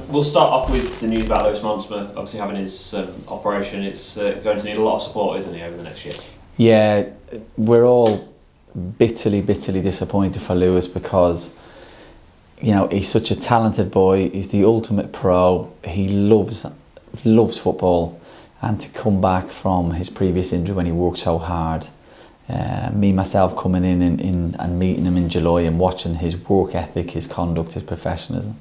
We'll start off with the news about Lewis Monsma, obviously having his operation. It's going to need a lot of support, isn't he, over the next year? Yeah, we're all bitterly disappointed for Lewis because, you know, he's such a talented boy. He's the ultimate pro. He loves football, and to come back from his previous injury when he worked so hard, me myself coming in and meeting him in July and watching his work ethic, his conduct, his professionalism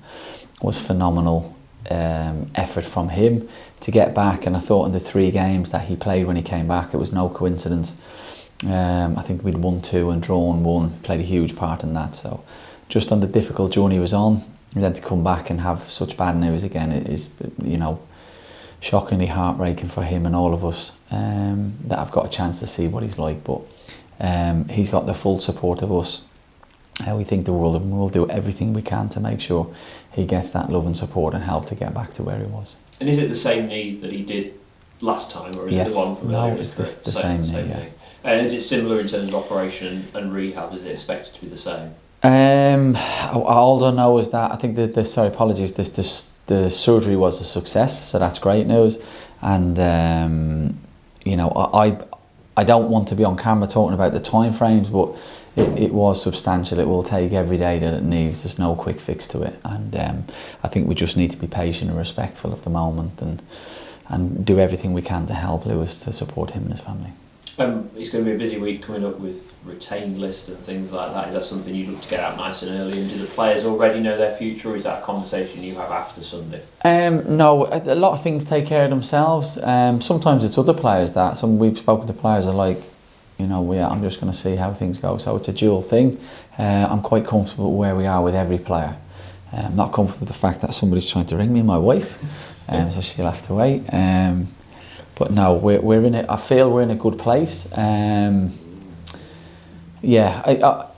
was phenomenal. Effort from him to get back, and I thought in the 3 games that he played when he came back, it was no coincidence. I think we'd won 2 and drawn 1, played a huge part in that. So just on the difficult journey he was on, and then to come back and have such bad news again, it is, you know, shockingly heartbreaking for him and all of us that I've got a chance to see what he's like. But he's got the full support of us. We think the world of him. We'll do everything we can to make sure he gets that love and support and help to get back to where he was. And is it the same knee that he did last time, or is it the one from earlier? No, it's the same knee, yeah. And is it similar in terms of operation and rehab? Is it expected to be the same? All I know is that I think the surgery was a success, so that's great news. And you know, I don't want to be on camera talking about the time frames, but it was substantial. It will take every day that it needs. There's no quick fix to it, and I think we just need to be patient and respectful of the moment, and do everything we can to help Lewis, to support him and his family. It's going to be a busy week coming up with retained list and things like that. Is that something you look to get out nice and early? And do the players already know their future, or is that a conversation you have after Sunday? No, a lot of things take care of themselves. Sometimes it's other players that. We've spoken to players are like, you know, I'm just going to see how things go. So it's a dual thing. I'm quite comfortable where we are with every player. I'm not comfortable with the fact that somebody's trying to ring me, my wife, so she'll have to wait. But no, we're in it. I feel we're in a good place. I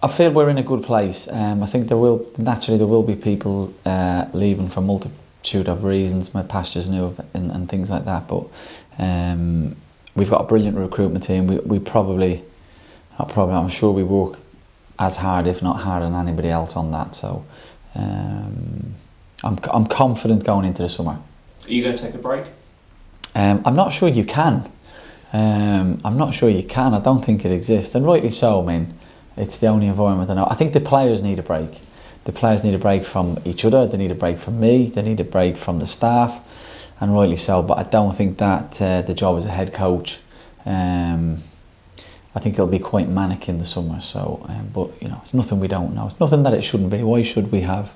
feel we're in a good place. I think there will be people leaving for a multitude of reasons, my pastures new and things like that. But we've got a brilliant recruitment team. I'm sure we work as hard, if not harder, than anybody else on that. So I'm confident going into the summer. Are you going to take a break? I'm not sure you can. I don't think it exists, and rightly so. I mean, it's the only environment I know. I think the players need a break. The players need a break from each other. They need a break from me. They need a break from the staff, and rightly so. But I don't think that the job as a head coach. I think it'll be quite manic in the summer. So, but you know, it's nothing we don't know. It's nothing that it shouldn't be. Why should we have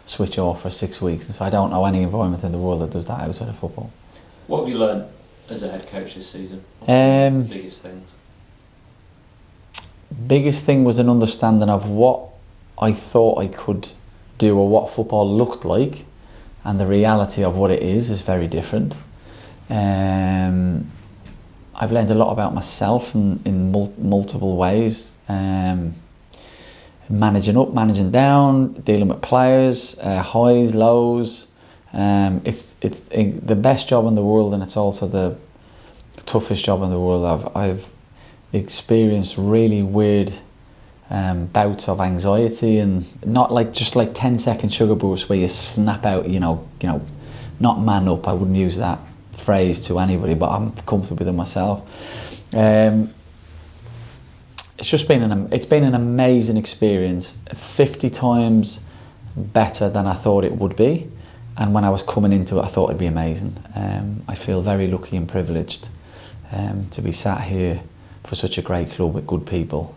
switch off for 6 weeks? And so I don't know any environment in the world that does that outside of football. What have you learned as a head coach this season? The biggest things? Biggest thing was an understanding of what I thought I could do, or what football looked like, and the reality of what it is very different. I've learned a lot about myself in multiple ways. Managing up, managing down, dealing with players, highs, lows. It's the best job in the world, and it's also the toughest job in the world. I've experienced really weird bouts of anxiety, and not like just like 10-second sugar bursts where you snap out. You know, not man up. I wouldn't use that phrase to anybody, but I'm comfortable with it myself. It's been an amazing experience. 50 times better than I thought it would be. And when I was coming into it, I thought it'd be amazing. I feel very lucky and privileged to be sat here for such a great club with good people.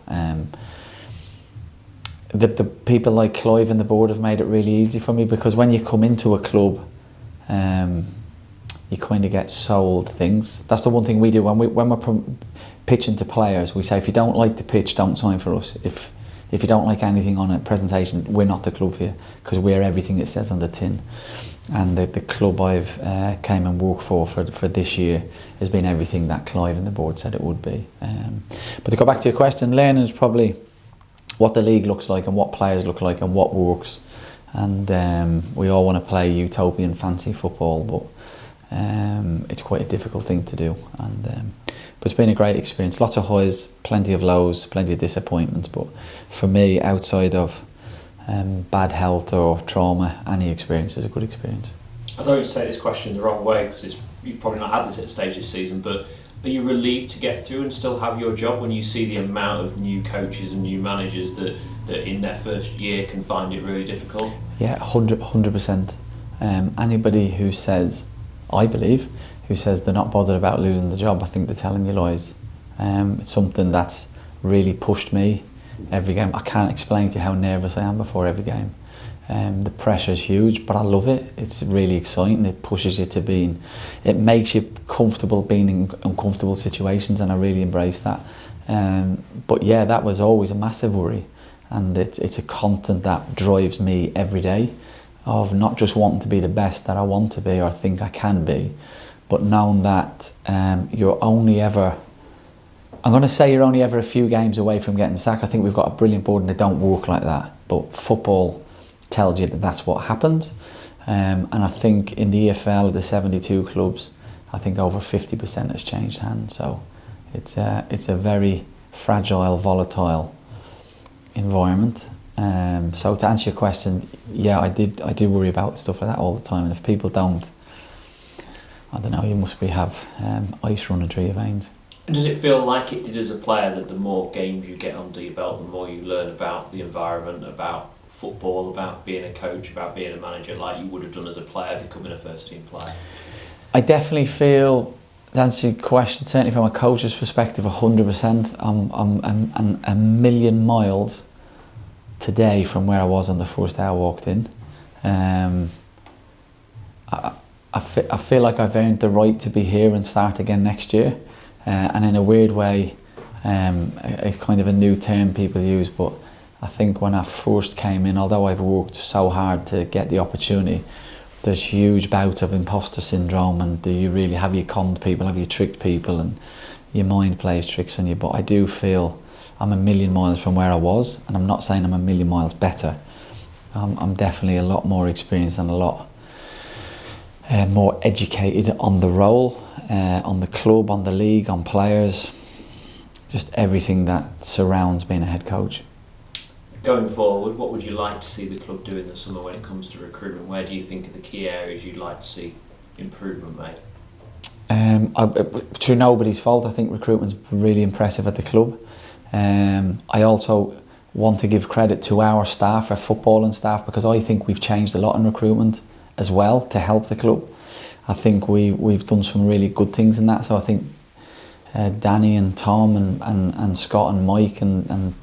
The people like Clive and the board have made it really easy for me, because when you come into a club, you kind of get sold things. That's the one thing we do when we're pitching to players. We say, if you don't like the pitch, don't sign for us. If you don't like anything on a presentation, we're not the club for you, because we're everything it says on the tin. And the club I've came and worked for this year has been everything that Clive and the board said it would be. But to go back to your question, learning is probably what the league looks like and what players look like and what works. And we all want to play utopian fancy football, but it's quite a difficult thing to do. But it's been a great experience. Lots of highs, plenty of lows, plenty of disappointments. But for me, outside of bad health or trauma, any experience is a good experience. I don't want to take this question the wrong way because you've probably not had this at a stage this season, but are you relieved to get through and still have your job when you see the amount of new coaches and new managers that in their first year can find it really difficult? Yeah, 100%. Anybody who says, I believe, who says they're not bothered about losing the job, I think they're telling you lies. It's something that's really pushed me every game. I can't explain to you how nervous I am before every game. The pressure's huge, but I love it. It's really exciting. It pushes you to it makes you comfortable being in uncomfortable situations, and I really embrace that. But yeah, that was always a massive worry, and it's a constant that drives me every day, of not just wanting to be the best that I want to be or think I can be, but knowing that you're only ever a few games away from getting sacked. I think we've got a brilliant board and they don't work like that, but football tells you that that's what happens. And I think in the EFL, the 72 clubs, I think over 50% has changed hands. So it's a very fragile, volatile environment. So to answer your question, yeah, I do worry about stuff like that all the time. And if people don't, I don't know, you must have ice running through your veins. And does it feel like it did as a player that the more games you get under your belt, the more you learn about the environment, about football, about being a coach, about being a manager, like you would have done as a player becoming a first team player? I definitely feel, to answer your question, certainly from a coach's perspective, 100%. I'm a million miles today from where I was on the first day I walked in. I feel like I've earned the right to be here and start again next year. And in a weird way, it's kind of a new term people use, but I think when I first came in, although I've worked so hard to get the opportunity, there's huge bouts of imposter syndrome, and do you really, have you conned people, have you tricked people, and your mind plays tricks on you. But I do feel I'm a million miles from where I was, and I'm not saying I'm a million miles better. I'm definitely a lot more experienced and a lot more educated on the role, on the club, on the league, on players, just everything that surrounds being a head coach. Going forward, what would you like to see the club do in the summer when it comes to recruitment? Where do you think are the key areas you'd like to see improvement made? Through nobody's fault, I think recruitment's really impressive at the club. I also want to give credit to our staff, our footballing staff, because I think we've changed a lot in recruitment as well to help the club. I think we've done some really good things in that. So I think Danny and Tom and Scott and Mike and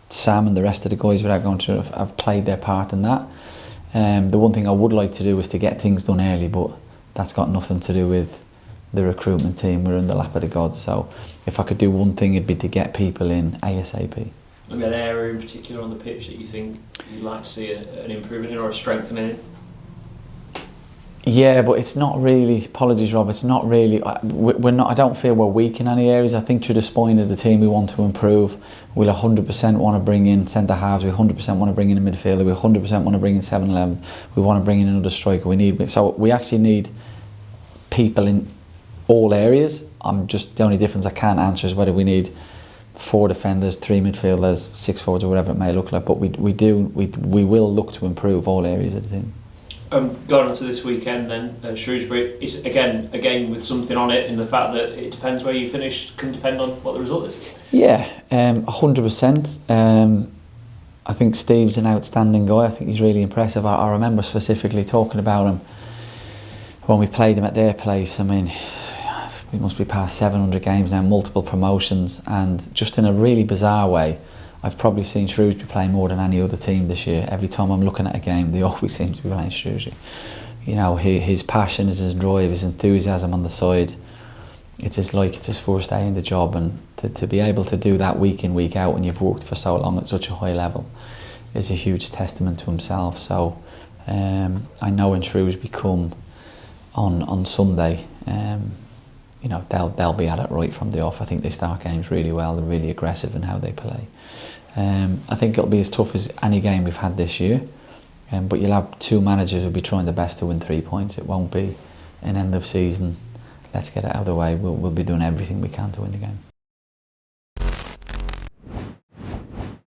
Sam and the rest of the guys, without going through, have played their part in that. The one thing I would like to do is to get things done early, but that's got nothing to do with the recruitment team. We're in the lap of the gods. So if I could do one thing, it'd be to get people in ASAP. An area in particular on the pitch that you think you'd like to see an improvement in or a strengthening in? Yeah, but it's not really, apologies Rob, it's not really, we're not. I don't feel we're weak in any areas. I think through the spine of the team we want to improve. We'll 100% want to bring in centre halves, we 100% want to bring in a midfielder, we 100% want to bring in 7-11, we want to bring in another striker. So we actually need people in all areas. The only difference I can't answer is whether we need 4 defenders, 3 midfielders, 6 forwards, or whatever it may look like, but we will look to improve all areas of the team. Going on to this weekend then, Shrewsbury is again a game with something on it, in the fact that it depends where you finish, can depend on what the result is. Yeah, 100%. I think Steve's an outstanding guy. I think he's really impressive. I remember specifically talking about him when we played him at their place. I mean, we must be past 700 games now, multiple promotions, and just in a really bizarre way, I've probably seen Shrewsbury play more than any other team this year. Every time I'm looking at a game, they always seem to be playing Shrewsbury. You know, his passion, his drive, his enthusiasm on the side, it's his first day in the job, and to be able to do that week in, week out when you've worked for so long at such a high level is a huge testament to himself. So I know when Shrewsbury come on Sunday, you know, they'll be at it right from the off. I think they start games really well. They're really aggressive in how they play. I think it'll be as tough as any game we've had this year. But you'll have 2 managers who'll be trying their best to win 3 points. It won't be an end of season, let's get it out of the way. We'll be doing everything we can to win the game.